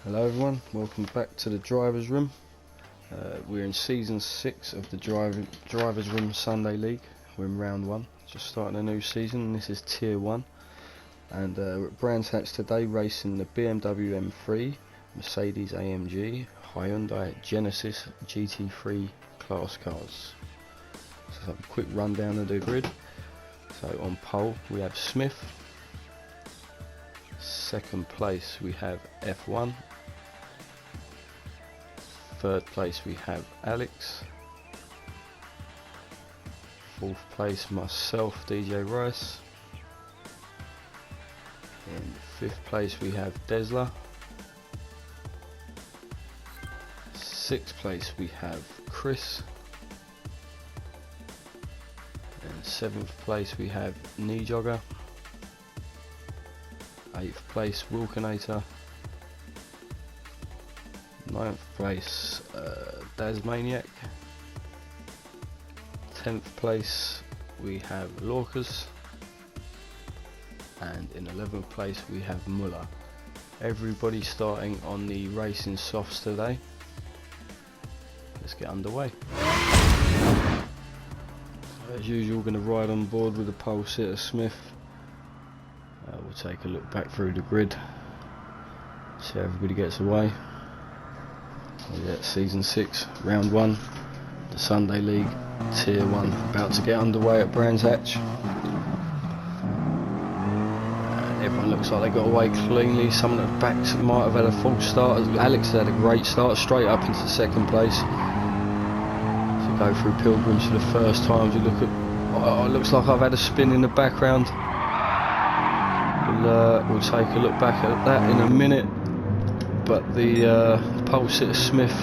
Hello everyone, welcome back to the Drivers Room. We're in Season 6 of the Drivers Room Sunday League. We're in Round 1, just starting a new season, and this is Tier 1. And we're at Brands Hatch today racing the BMW M3, Mercedes AMG, Hyundai Genesis GT3 class cars. So have a quick rundown of the grid. So on pole we have Smith. Second place we have F1. Third place we have Alex. Fourth place myself, DJ Rice. In fifth place we have Desla. Sixth place we have Chris. And seventh place we have Knee Jogger. 8th place Wilkinator. 9th place Dasmaniac. 10th place we have Lorcas, and in 11th place we have Muller. Everybody starting on the racing softs today. Let's get underway. As usual, we're going to ride on board with the pole sitter Smith. We'll take a look back through the grid, see how everybody gets away. Yeah, Season 6, Round 1, the Sunday League, Tier 1, about to get underway at Brands Hatch. Everyone looks like they got away cleanly. Some of the backs might have had a false start. Alex had a great start, straight up into second place. So go through Pilgrims for the first time. As you look at, oh, it looks like I've had a spin in the background. We'll take a look back at that in a minute, but the pole sitter Smith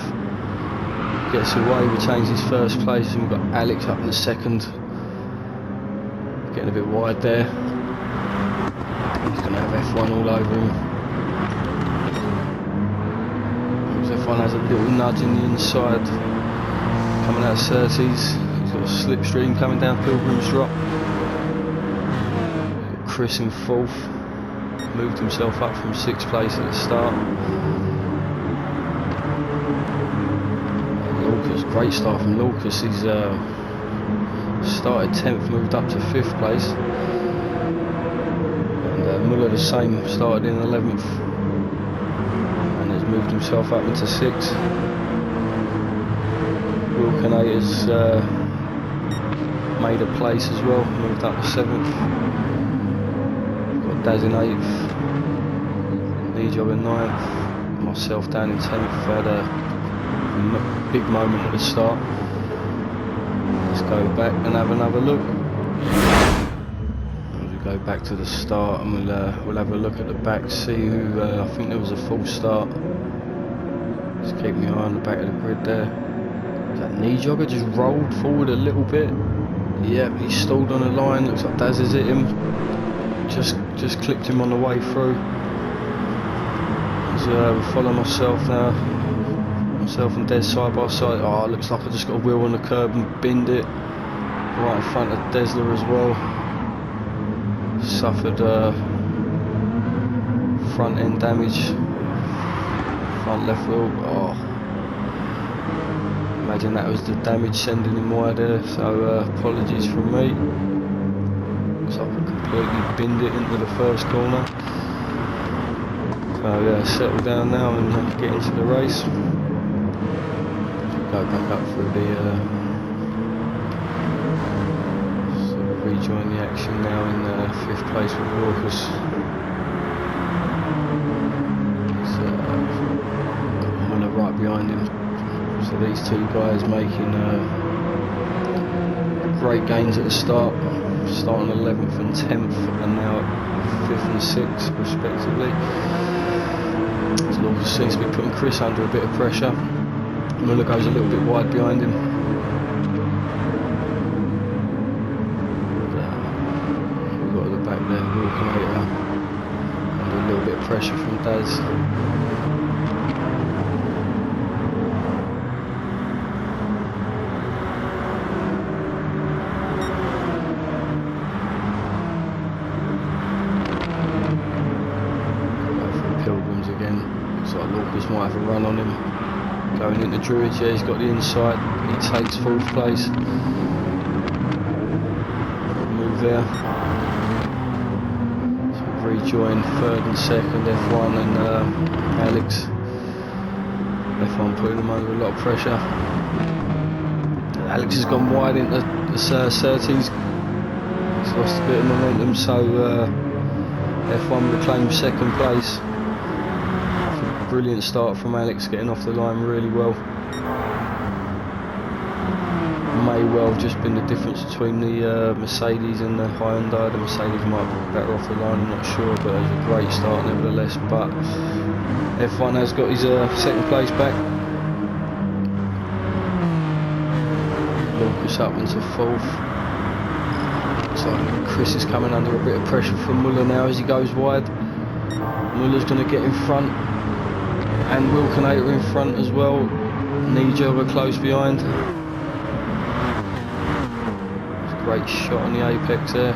gets away, retains his first place, and we've got Alex up in the second, getting a bit wide there. He's going to have F1 all over him. F1 has a little nudge in the inside, coming out of Surtees. He's got a slipstream coming down Pilgrim's Drop. Chris in 4th. Moved himself up from 6th place at the start. Lucas, great start from Lucas. He's started 10th, moved up to 5th place. And Muller the same, started in 11th and has moved himself up into 6th. Wilkinator's made a place as well, moved up to 7th. Daz in 8th, Knee Jogger in 9th, myself down in 10th. Had a big moment at the start. Let's go back and have another look. We'll go back to the start and we'll have a look at the back, see who, I think there was a false start. Just keep my eye on the back of the grid there. That Knee Jogger just rolled forward a little bit. Yep, he stalled on the line, looks like Daz has hit him. Just clipped him on the way through. So follow myself now. Myself and Des side by side. Oh, it looks like I just got a wheel on the curb and binned it right in front of Desla as well. Suffered front end damage. Front left wheel. Oh, imagine that was the damage sending him wide there. So apologies from me. Looks like I completely binned it into the first corner. So yeah, settle down now and get into the race. Go back up through the sort of rejoin the action now in 5th place with Lorcas. So Muller right behind him. So these two guys making great gains at the start. Starting 11th and 10th, and now 5th and 6th respectively. So Lucas seems to be putting Chris under a bit of pressure. Muller goes a little bit wide behind him. We've got at the back there Wilkinator under a little bit of pressure from Daz. Lucas might have a run on him. Going into Druids, yeah, he's got the inside. He takes 4th place. Move there. So rejoin 3rd and 2nd, F1 and Alex. F1 putting him under a lot of pressure. Alex has gone wide into the 30s. He's lost a bit of momentum, so F1 reclaimed 2nd place. Brilliant start from Alex, getting off the line really well. May well have just been the difference between the Mercedes and the Hyundai. The Mercedes might be better off the line, I'm not sure, but it was a great start nevertheless. But F1 has got his 2nd place back. Lucas up into 4th. So Chris is coming under a bit of pressure from Muller now as he goes wide. Muller's going to get in front, and Wilkinator in front as well. Knee jogger close behind. Great shot on the apex there.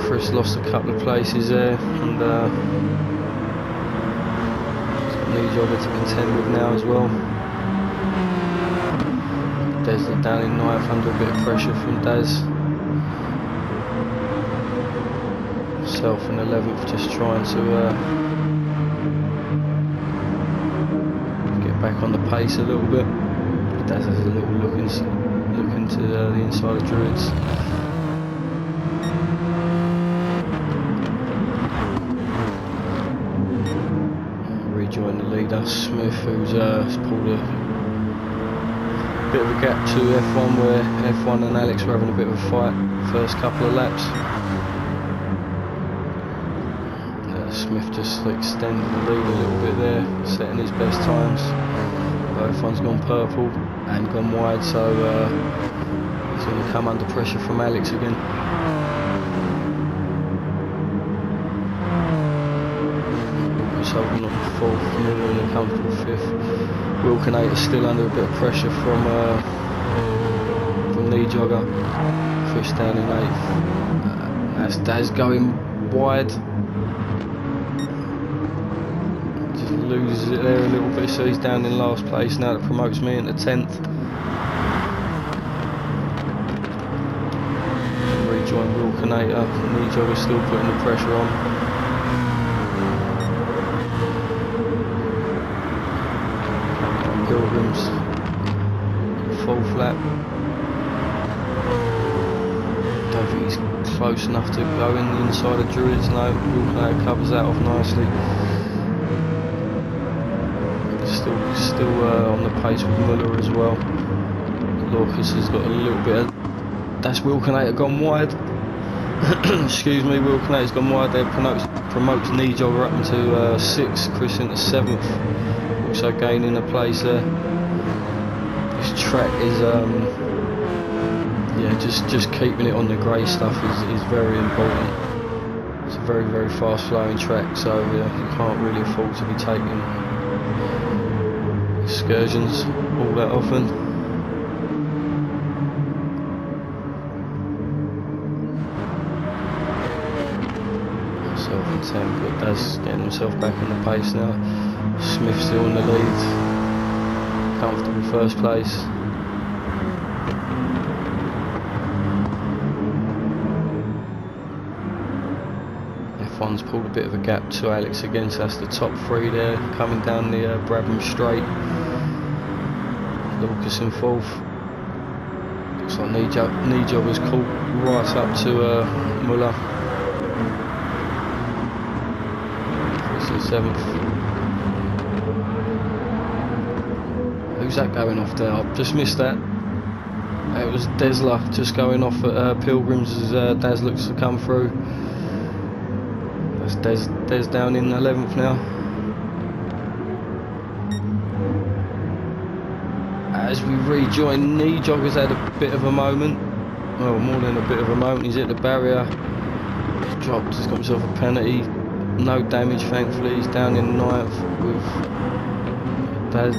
Chris lost a couple of places there, and knee jogger to contend with now as well. Des down in 9th under a bit of pressure from Daz. Self in 11th, just trying to get back on the pace a little bit. Daz has a little look into the inside of Druids. Rejoin the leader, Smith, who's pulled a bit of a gap to F1, where F1 and Alex were having a bit of a fight first couple of laps. Smith just extending the lead a little bit there, setting his best times. F1's gone purple and gone wide, so he's going to come under pressure from Alex again. Lucas holding on 4th, Miller in a comfortable 5th. Wilkinator still under a bit of pressure from knee jogger. Chris down in 8th. That's Daz going wide. Loses it there a little bit, so he's down in last place now. That promotes me into 10th. Rejoin Wilkinator. Knee jogger still putting the pressure on. Pilgrims, 4th lap. Don't think he's close enough to go in the inside of Druids. No, Wilkinator covers that off nicely. Still on the pace with Muller as well. Lucas has got a little bit of... That's Wilkinator gone wide. Excuse me, Wilkinator's gone wide there. Promotes knee jogger up into 6th, Chris into 7th. Also gaining a place there. This track is yeah, just keeping it on the grey stuff is very important. It's a very, very fast flowing track, so you can't really afford to be taking excursions all that often. Self in 10th, but Daz getting himself back in the pace now. Smith still in the lead. Comfortable 1st place. F1's pulled a bit of a gap to Alex again, so that's the top 3 there, coming down the Brabham straight. Lucas in 4th. Looks like knee jogger's caught right up to Muller. This is 7th. Who's that going off there? I've just missed that. It was Desler just going off at Pilgrims as Daz looks to come through. That's Des down in 11th now. As we rejoin, knee jogger's had a bit of a moment. Well, more than a bit of a moment. He's hit the barrier. He's dropped. He's got himself a penalty. No damage, thankfully. He's down in 9th with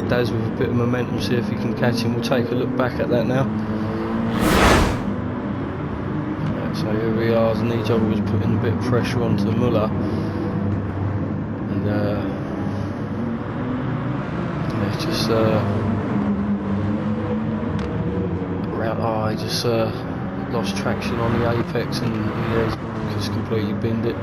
Daz with a bit of momentum. See if he can catch him. We'll take a look back at that now. So here we are, as knee jogger was putting a bit of pressure onto Muller, and just he just lost traction on the apex, and yeah, he's just completely binned it.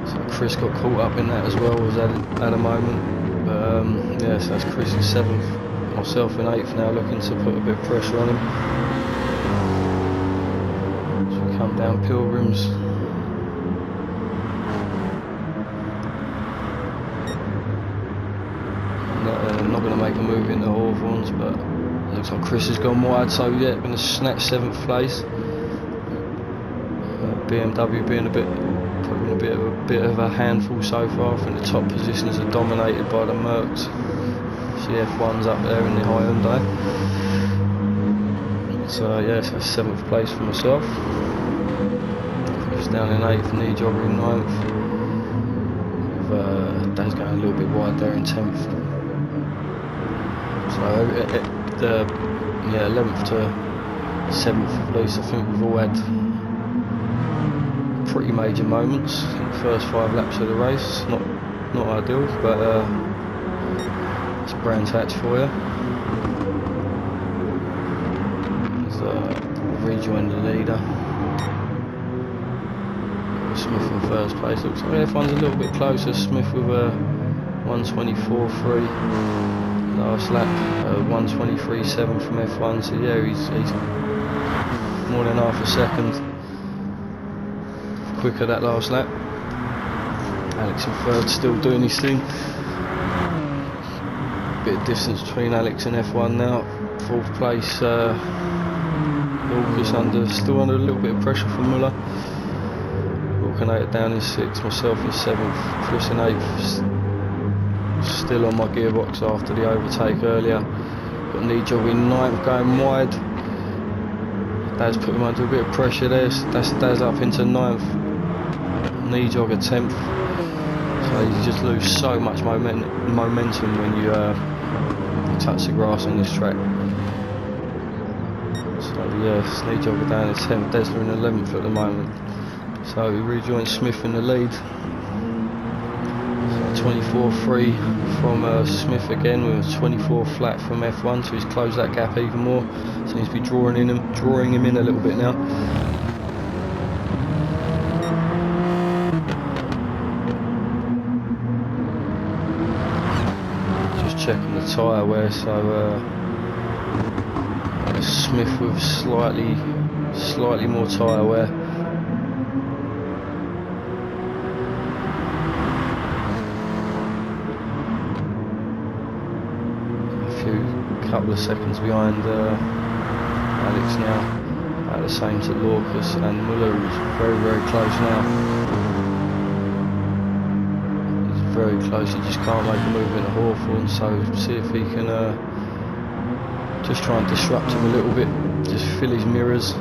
So Chris got caught up in that as well, was at a moment. But yeah, so that's Chris in 7th, myself in 8th now, looking to put a bit of pressure on him. So we come down Pilgrims. Not going to make a move into Hawthorns, but looks like Chris has gone wide, so yeah, going to snatch 7th place. BMW being proving a bit of a handful so far. I think the top positions are dominated by the Mercs. CF1's up there in the Hyundai. So yeah, so 7th place for myself. Chris down in 8th, knee jogger in 9th. With Daz going a little bit wide there in 10th. So the 11th to 7th at least, I think we've all had pretty major moments in the first 5 laps of the race. Not ideal, but it's Brands Hatch for you. Rejoin the leader. Smith in first place. Looks like F1's a little bit closer. Smith with a 1:24.3 last lap, 1:23.7 from F1. So yeah, he's more than half a second quicker that last lap. Alex in third, still doing his thing. Bit of distance between Alex and F1 now. 4th place, Lucas still under a little bit of pressure from Muller. Vulcanator down in 6th, myself in 7th, Chris in 8th. Still on my gearbox after the overtake earlier. Got knee jog in 9th, going wide. Daz put him under a bit of pressure there. That's Daz up into 9th. Knee jog at 10th. So you just lose so much momentum when you touch the grass on this track. So yeah, knee jogger down in 10th, Desler in 11th at the moment. So we rejoin Smith in the lead. So 24.3 from Smith again, with a 24 flat from F1, so he's closed that gap even more. Seems to be drawing him in a little bit now. Just checking the tyre wear, so Smith with slightly more tyre wear. Couple of seconds behind Alex now, at the same to Lorcas, and Muller is very close now. He's very close, he just can't make a move into Hawthorn, so see if he can just try and disrupt him a little bit, just fill his mirrors.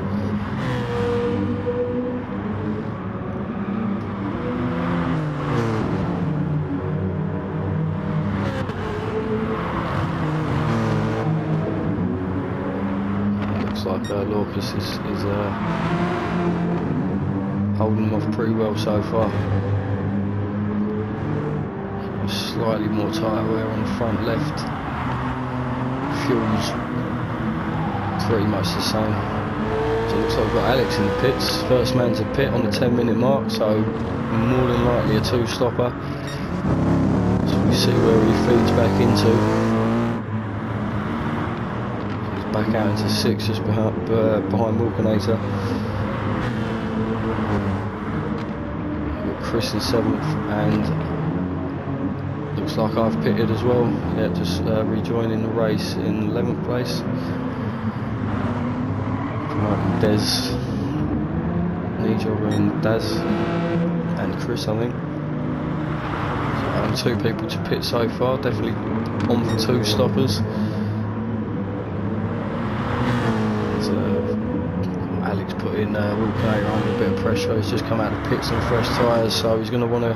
Like Lorcas is holding him off pretty well so far. Slightly more tyre wear on the front left. Fuel's pretty much the same. So it looks like we've got Alex in the pits. First man to pit on the 10-minute mark, so more than likely a 2-stopper. So we see where he feeds back into. Back out into 6th, just behind Vulcanator. We've got Chris in 7th, and looks like I've pitted as well. Yeah, just rejoining the race in 11th place. Des, Nijogger and Daz, and Chris, I think. So, 2 people to pit so far, definitely on for 2 stoppers. Alex put in Vulcanator under a bit of pressure. He's just come out of the pits on fresh tyres, so he's going to want to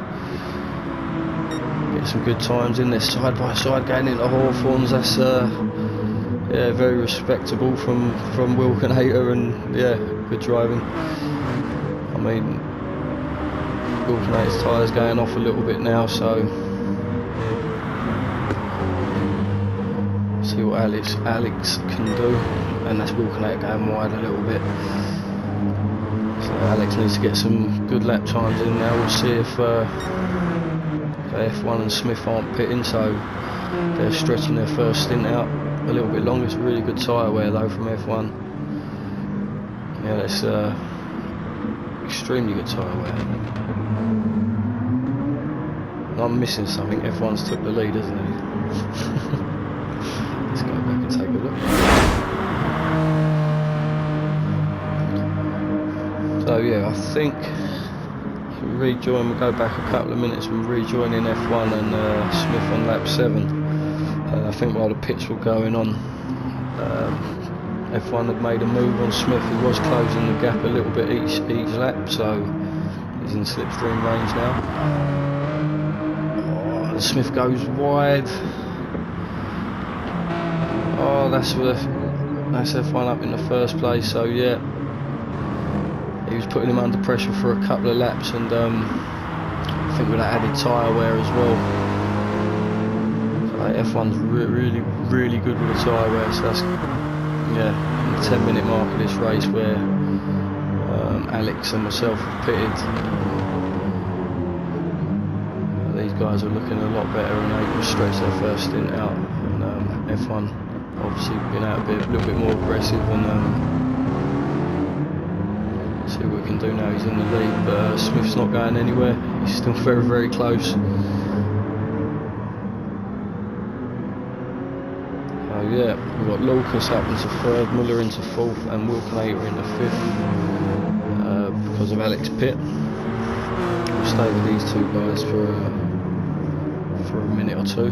get some good times in there side by side going into Hawthorns. That's yeah, very respectable from Vulcanator, and yeah, good driving. I mean, Vulcanator's tyres going off a little bit now, so what Alex can do, and that's Wilkinator going wide a little bit. So Alex needs to get some good lap times in now. We'll see if F1 and Smith aren't pitting, so they're stretching their first stint out a little bit longer. It's a really good tyre wear though from F1. Yeah, that's extremely good tyre wear. I'm missing something. F1's took the lead, hasn't he? Let's go back and take a look. So yeah, I think we'll rejoin. We'll go back a couple of minutes and rejoin in F1 and Smith on lap 7. I think while the pits were going on, F1 had made a move on Smith. He was closing the gap a little bit each lap, so he's in slipstream range now. Oh, Smith goes wide. Oh, that's F1 up in the first place. So yeah, he was putting him under pressure for a couple of laps, and I think with that added tyre wear as well. F1's really good with the tyre wear, so that's, yeah, the 10-minute mark of this race where Alex and myself have pitted. These guys are looking a lot better and they can stretch their first stint out, and F1 obviously been out a little bit more aggressive, and see what we can do now. He's in the lead, but Smith's not going anywhere. He's still very close. Yeah, we've got Lucas up into 3rd, Muller into 4th, and Wilkinator into 5th because of Alex pit. We'll stay with these two guys for a minute or two.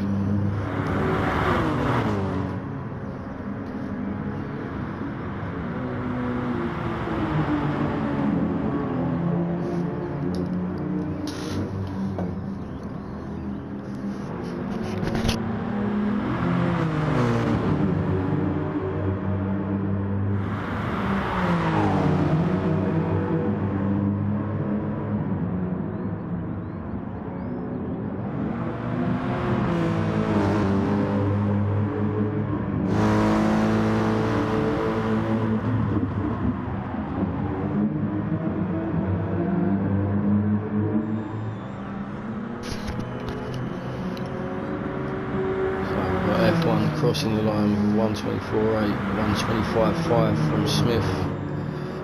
Crossing the line with 124.8, 125.5 from Smith.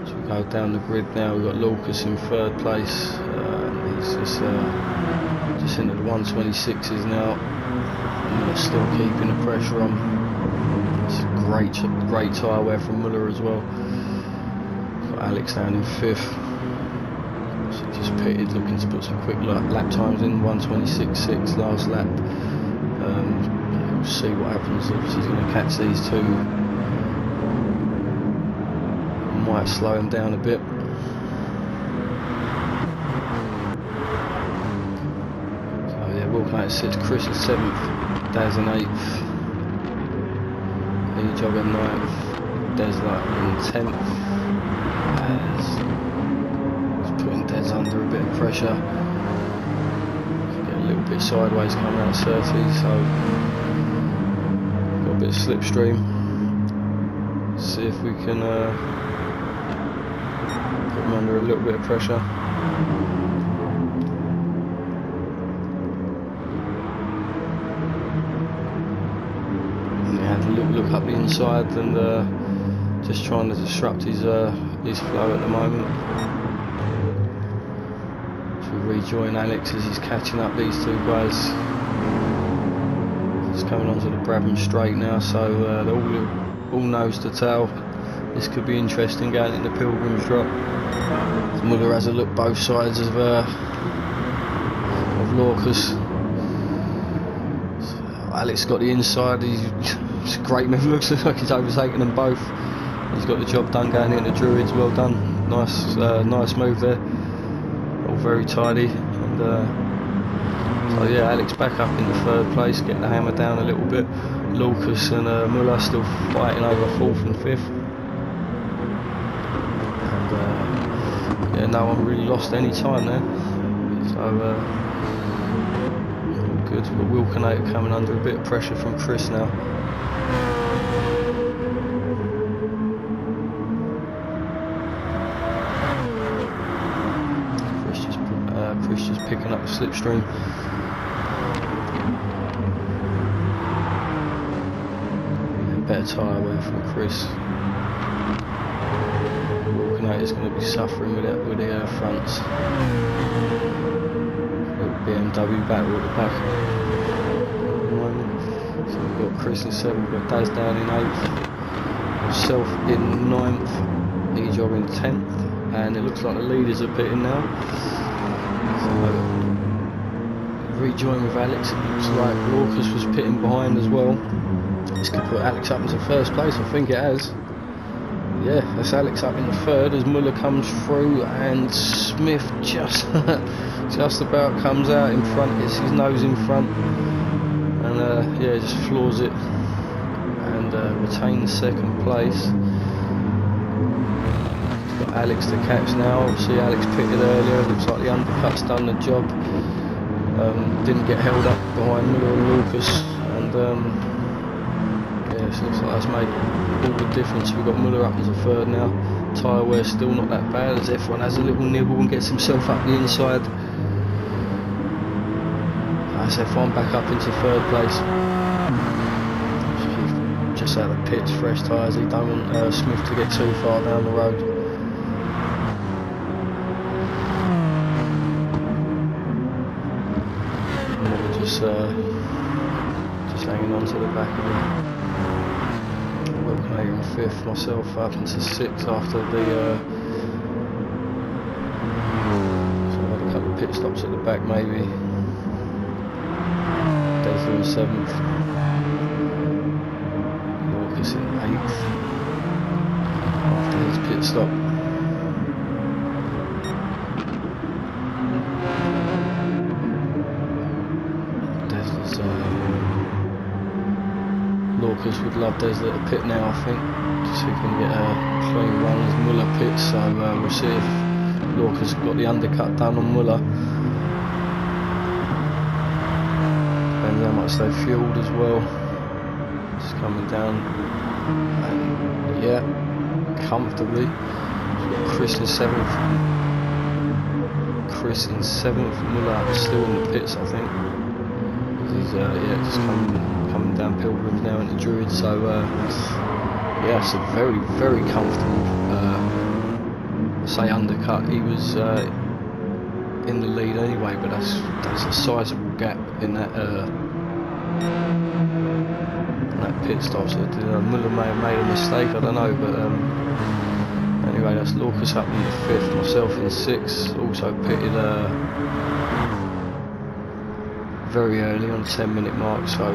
So we go down the grid now. We've got Lucas in 3rd place. He's just into the 126s now. And still keeping the pressure on. It's a great tyre wear from Muller as well. Got Alex down in 5th. So just pitted, looking to put some quick lap times in. 126.6 last lap. We'll see what happens. Obviously he's going to catch these two. Might slow him down a bit. So yeah, Wilkinator 6th, Chris in 7th, Daz in 8th, E-Jog in 9th, Des in 10th. He's putting Des under a bit of pressure. Get a little bit sideways coming out of 30, so got a bit of slipstream. See if we can put him under a little bit of pressure. And he had a little look up the inside and just trying to disrupt his flow at the moment. So we rejoin Alex as he's catching up these two guys. It's coming onto the Brabham straight now, so they're all nose to tail. This could be interesting going into Pilgrim's Drop. Muller has a look both sides of Lorcas. So Alex got the inside. It's a great move. Looks like he's overtaken them both. He's got the job done going into Druids. Well done. Nice move there. All very tidy. And so yeah, Alex back up in the 3rd place, getting the hammer down a little bit. Lucas and Muller still fighting over 4th and 5th. And yeah, no one really lost any time there. So all good. But Wilkinator coming under a bit of pressure from Chris now. picking up the slipstream. Better tyre wear from Chris. Walkinator's going to be suffering with the air fronts. Little BMW battery at the back. So we've got Chris in 7th, we've got Daz down in 8th, myself in 9th, E-Job in 10th, and it looks like the leaders are pitting now. So rejoin with Alex. It looks like Lorcas was pitting behind as well. This could put Alex up into 1st place, I think it has. Yeah, that's Alex up in the 3rd as Muller comes through, and Smith just about comes out in front, hits his nose in front, and yeah, just floors it and retains 2nd place. He's got Alex to catch now. Obviously Alex pitted earlier, looks like the undercut's done the job. Didn't get held up behind Muller and Lucas, and yeah, so looks like that's made all the difference. We've got Muller up into 3rd now. Tyre wear still not that bad as F1 has a little nibble and gets himself up the inside. That's F1 back up into 3rd place. Just out of the pits, fresh tyres. He don't want Smith to get too far down the road. Just hanging on to the back of him. Wilkinator in 5th, myself up into 6th after the so I had a couple of pit stops at the back maybe. Desler in 7th, Lucas in 8th after his pit stop. Lucas would love Desler to pit now, I think, so he can get a clean run as Muller pits. So we'll see if Lucas got the undercut done on Muller. Depends how much they fueled as well. Just coming down, and yeah, comfortably. Chris in 7th. Chris in 7th. Muller still in the pits, I think. He's yeah, just coming down Pilgrims now into Druid, so yeah, it's a very, very comfortable say undercut. He was in the lead anyway, but that's a sizable gap in that pit stop. So Muller may have made a mistake, I don't know, but anyway, that's Lucas up in the 5th, myself in 6th, also pitted very early on 10-minute mark, so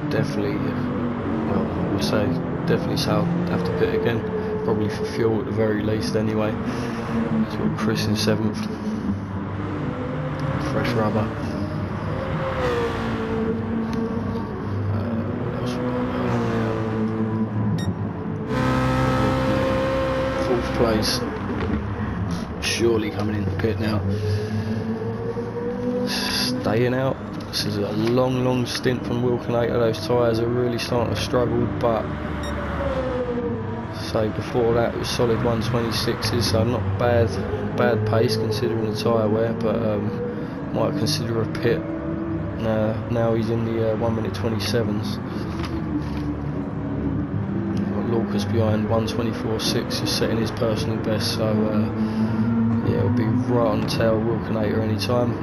definitely, well, I would say definitely so I'll have to pit again, probably for fuel at the very least anyway. So we've got Chris in 7th, fresh rubber. What else we got? 4th place, surely coming in the pit now. Staying out. This is a long stint from Wilkinator. Those tyres are really starting to struggle, but so before that it was solid 126s, so not bad pace considering the tyre wear, but might consider a pit. Now he's in the 1:27s. Got Lucas behind 1:24.6, just setting his personal best, so yeah, it'll be right on tail Wilkinator anytime.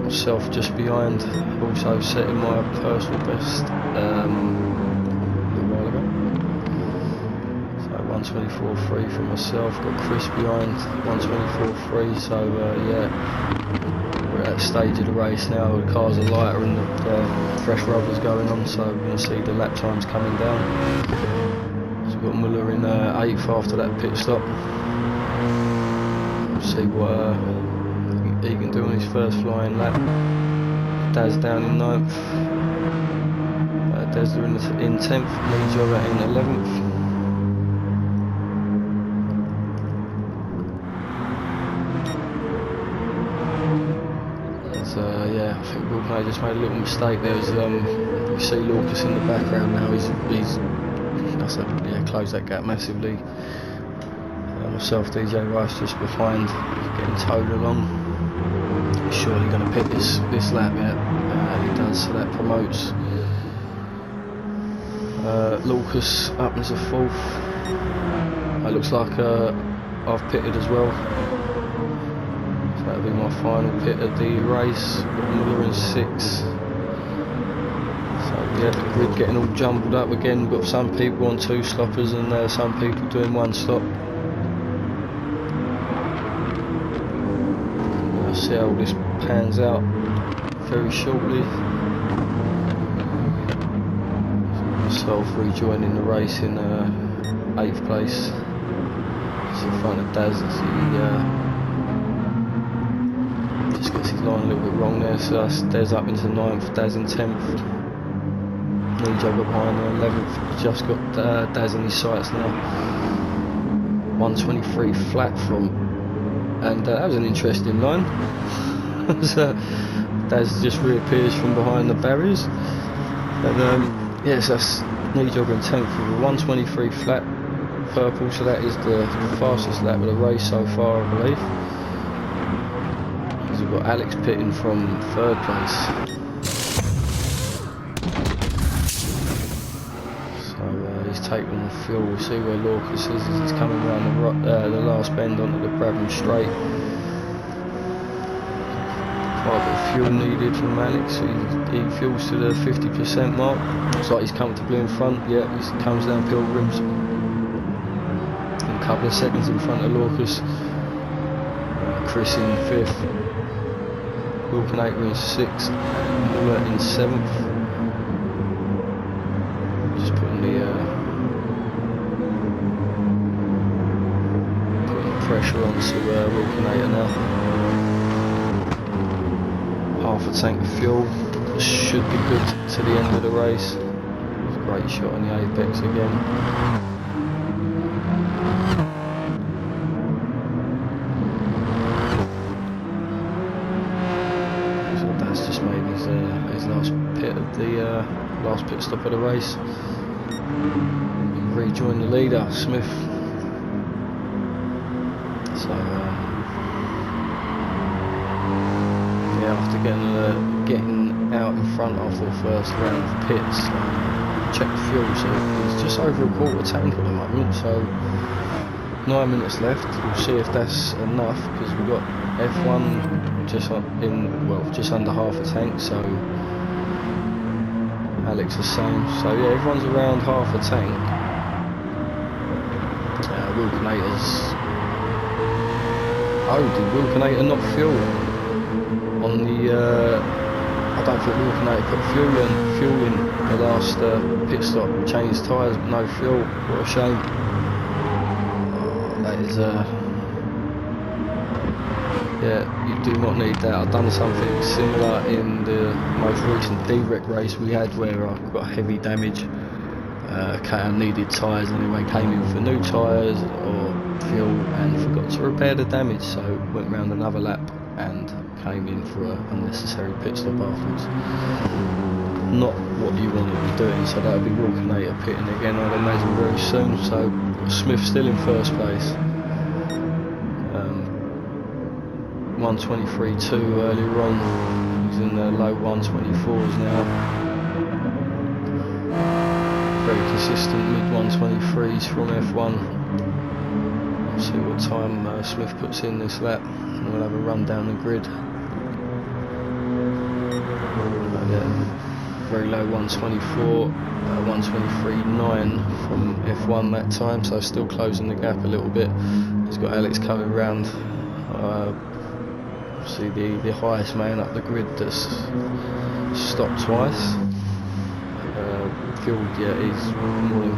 Myself just behind, also setting my personal best a little while ago. So 1:24.3 for myself, got Chris behind 1:24.3, so yeah, we're at that stage of the race now, the cars are lighter and the fresh rubber's going on, so we're going to see the lap times coming down. So we've got Muller in 8th after that pit stop. We'll see what he can do on his first flying lap. Daz down in 9th, Desler in 10th, E-Job in 11th. Yeah, I think Wilkinator just made a little mistake. There's you see Lucas in the background now. He's closed that gap massively. Myself, DJ Rice just behind, getting towed along. He's surely going to pick this lap, yeah. He does, so that promotes Lucas up as a 4th. It looks like I've pitted as well. So that'll be my final pit of the race. Got Muller in 6th. So yeah, the grid getting all jumbled up again. We've got some people on 2 stoppers and some people doing 1 stop. I'll see how this pans out very shortly. Myself rejoining the race in 8th place. Just in front of Daz as he just gets his line a little bit wrong there, so that's Daz up into 9th, Daz in 10th. Knee jogger behind 11th, just got Daz in his sights now. 123 flat from, and that was an interesting line. Daz just reappears from behind the barriers. And yes, that's knee jogger in 10th with a 123 flat purple, so that is the fastest lap of the race so far, I believe. Because we've got Alex pitting from 3rd place. So he's taking the fuel. We'll see where Lucas is as he's coming around the last bend onto the Brabham Straight. Quite a bit of fuel needed from Alex. He fuels to the 50% mark. Looks like he's comfortably in front. Yeah, he comes down Pilgrims. A couple of seconds in front of Lucas. Chris in 5th. Wilkinator in 6th. Muller in 7th. Just putting the pressure onto Wilkinator now. Half a tank of fuel. Should be good to the end of the race. Great shot on the apex again. So that's just made his last pit of the last pit stop of the race. Rejoin the leader, Smith. So yeah, after getting out in front after the first round of pits, check the fuel, so it's just over a quarter tank at the moment, so 9 minutes left. We'll see if that's enough, because we've got F1 just under half a tank, so Alex is same, so yeah, everyone's around half a tank. Wilkinator's... oh, did Wilkinator not fuel on the I don't think Wilkinator put fuel in the last pit stop, changed tyres but no fuel. What a shame. Oh, that is yeah, you do not need that. I've done something similar in the most recent D-Rec race we had where I got heavy damage. I needed tyres anyway, came in for new tyres or fuel and forgot to repair the damage, so went round another lap and came in for an unnecessary pit stop afterwards. Not what you want to be doing, so that'll be Wilkinator pitting again, I'd imagine, very soon. So Smith still in 1st place. 123.2 earlier on. He's in the low 124s now. Very consistent mid 123s from F1. See what time Smith puts in this lap, and we'll have a run down the grid. Very low 124, 123.9 from F1 that time, so still closing the gap a little bit. He's got Alex coming round. See the highest man up the grid that's stopped twice. Fuel, yeah, he's more than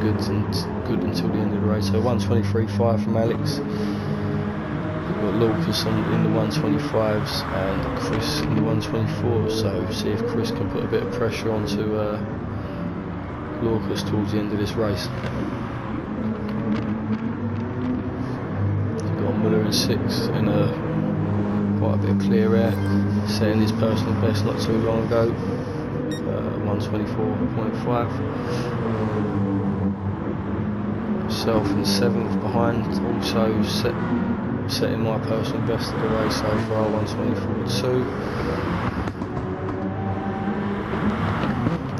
good until the end of the race. So 123.5 from Alex. We've got Lucas in the 125s and Chris in the 124s. So see if Chris can put a bit of pressure onto Lucas towards the end of this race. We've got Muller in 6 in quite a bit of clear air, setting his personal best not too long ago. 124.5. Self in 7th behind, also setting my personal best of the race so far, 1:24.2.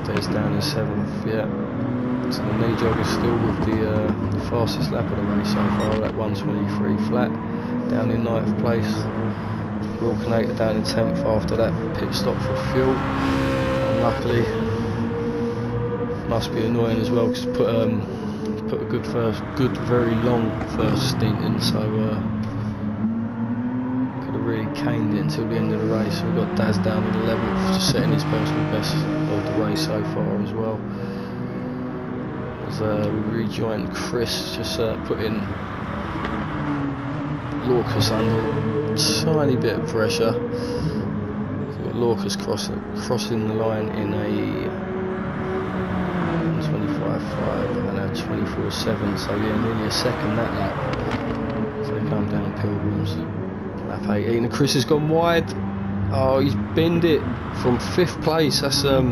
There's down in 7th, yeah. So the knee jog is still with the fastest lap of the race so far, at 1:23 flat. Down in 9th place. Will Canator down in 10th after that pit stop for fuel. Luckily, must be annoying as well, because put a very long first stint in, so could have really caned it until the end of the race. We've got Daz down in 11th, just setting his personal best of the race so far as well. As we rejoined Chris, just putting Lorcas under a tiny bit of pressure. So we've got Lorcas crossing the line in a 25.5 and a 24.7, so yeah, nearly a second that lap. So they come down Pilgrims, lap 18, and Chris has gone wide. Oh, he's binned it from 5th place. That's oh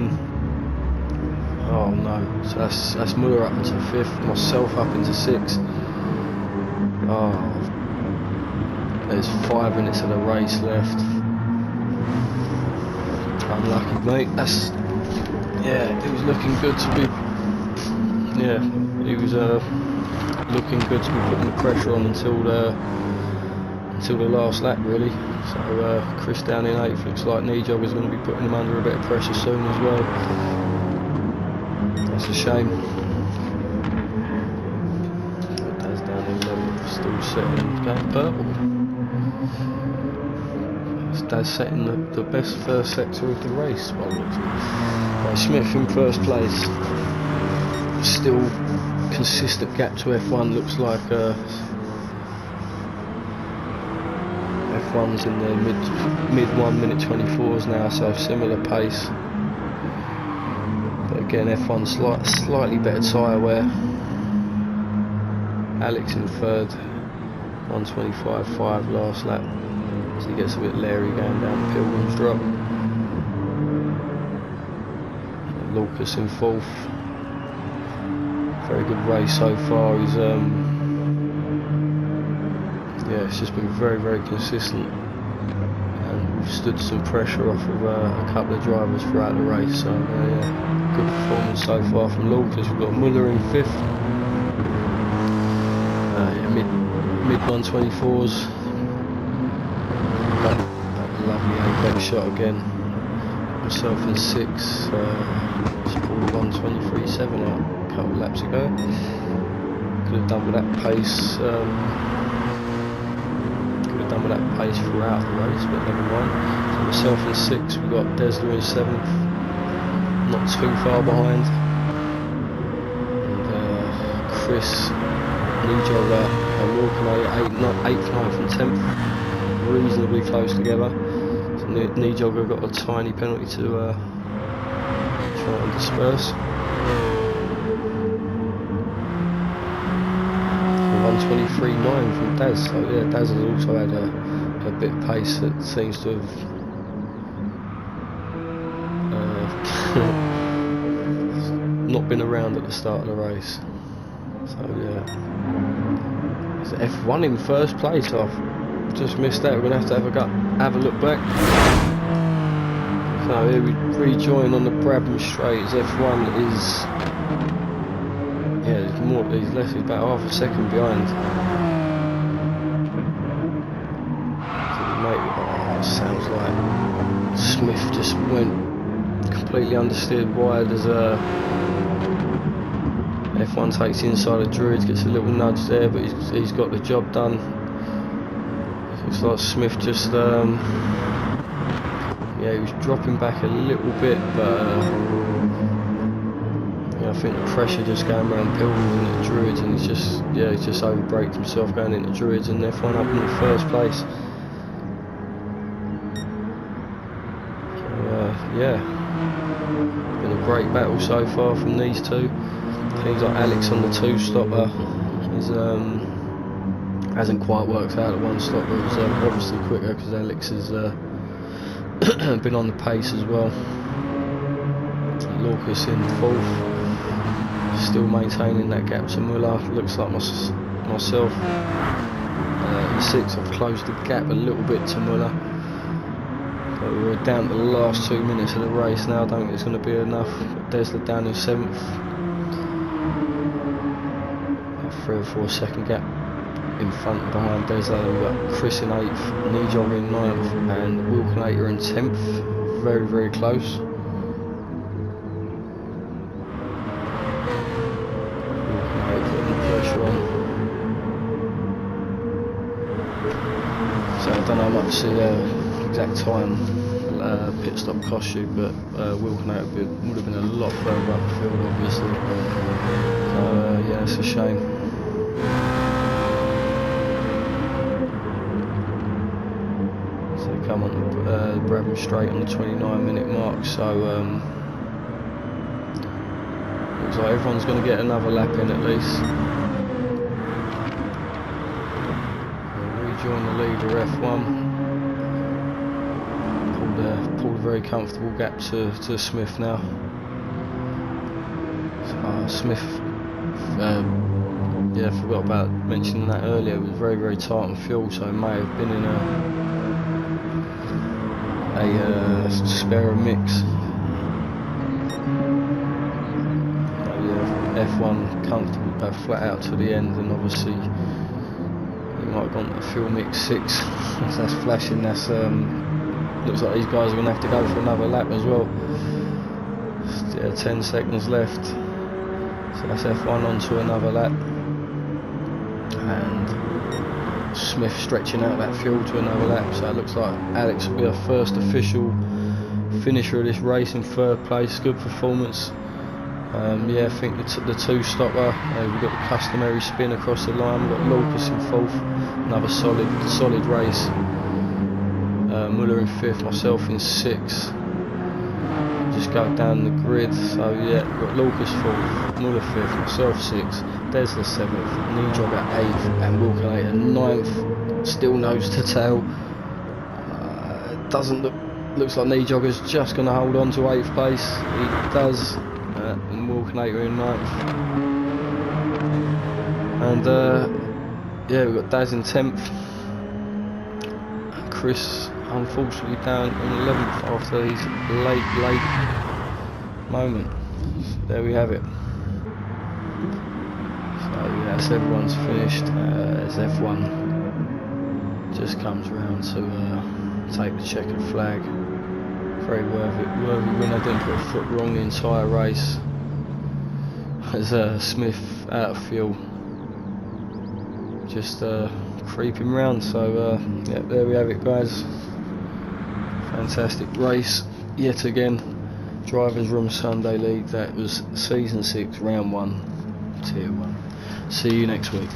no, so that's Muller up into 5th, myself up into 6th. Oh, there's 5 minutes of the race left. Unlucky, mate. That's, yeah, it was looking good to be. Yeah, he was looking good to be putting the pressure on until the last lap, really. So Chris down in 8th, looks like knee jog is going to be putting him under a bit of pressure soon as well. That's a shame. Daz down in 11th, still setting, going purple. Daz setting the best first sector of the race. Right, Smith in 1st place. Still consistent gap to F1, looks like F1's in the mid 1:24s now, so similar pace. But again, F1 slightly better tyre wear. Alex in 3rd, 1:25.5 last lap, so he gets a bit leery going down Pilgrim's Drop. Lucas in 4th. Very good race so far. He's yeah, it's just been very, very consistent, and we've stood some pressure off of a couple of drivers throughout the race. So yeah, good performance so far from Lucas. We've got Muller in 5th, yeah, mid 1:24s. Lovely A-back shot again. Myself in 6th. Just pulled 1:23.7 out a couple of laps ago. Could have done with that pace. Throughout the race, but never mind. So myself in 6th. We've got Desler in 7th. Not too far behind. And Chris, Nijogger, and Walker 8th, 9th, and 10th. Reasonably close together. So Nijogger got a tiny penalty to try and disperse. 1:23.9 from Daz. So yeah, Daz has also had a bit of pace that seems to have not been around at the start of the race. So yeah, it's F1 in 1st place. I've just missed that. We're going to have a look back. So here we rejoin on the Brabham Straight. As F1 is, yeah, he's about half a second behind. Mate, sounds like Smith just went completely understeered wide as F1 takes the inside of Druids, gets a little nudge there, but he's got the job done. Looks like Smith just yeah, he was dropping back a little bit, but yeah, I think the pressure just going around Pilgrims into Druids, and he's just over-braked himself going into Druids, and F1 up in the 1st place. Yeah, been a great battle so far from these two. Things like Alex on the 2-stopper hasn't quite worked out at 1-stopper. It was obviously quicker because Alex has been on the pace as well. Lucas in 4th, still maintaining that gap to Muller. Looks like myself In 6 I've closed the gap a little bit to Muller, but we're down to the last 2 minutes of the race now. I don't think it's going to be enough. Desler down in 7th, a 3 or 4 second gap in front and behind Desler. We've got Chris in 8th, Nijog in 9th and Wilkinator in 10th, very very close. So I don't know how much the exact time pit stop cost you, but Wilkinator would have been a lot further up the field obviously. So yeah, it's a shame. So they come on the Brabham straight on the 29-minute mark, so looks like everyone's going to get another lap in at least. Join the leader F1. Pulled a very comfortable gap to Smith now. Smith, yeah, I forgot about mentioning that earlier. It was very very tight on fuel, so it may have been in a spare mix. F1 comfortable, flat out to the end, and obviously you might have gone to fuel mix 6. That's flashing. That's looks like these guys are going to have to go for another lap as well. 10 seconds left, so that's F1 onto another lap, and Smith stretching out that fuel to another lap. So it looks like Alex will be our first official finisher of this race in 3rd place. Good performance. Yeah, I think the two-stopper, we've got the customary spin across the line. We've got Lucas in 4th, another solid race. Muller in 5th, myself in 6th. Just go down the grid, so yeah, we've got Lucas 4th, Muller 5th, myself 6th, Desler 7th, Nijog at 8th, and Wilkinator 9th. Still nose to tail. It doesn't looks like Nijog is just going to hold on to 8th place. He does. And Wilkinator in 9th, and yeah, we've got Daz in 10th, and Chris unfortunately down in 11th after his late moment. There we have it. So yes, everyone's finished as F1 just comes round to take the checkered flag. Very worthy winner, didn't put a foot wrong the entire race. As Smith out of fuel, just creeping round. So yeah, there we have it guys. Fantastic race yet again. Drivers Room Sunday League. That was season 6, round 1, tier 1. See you next week.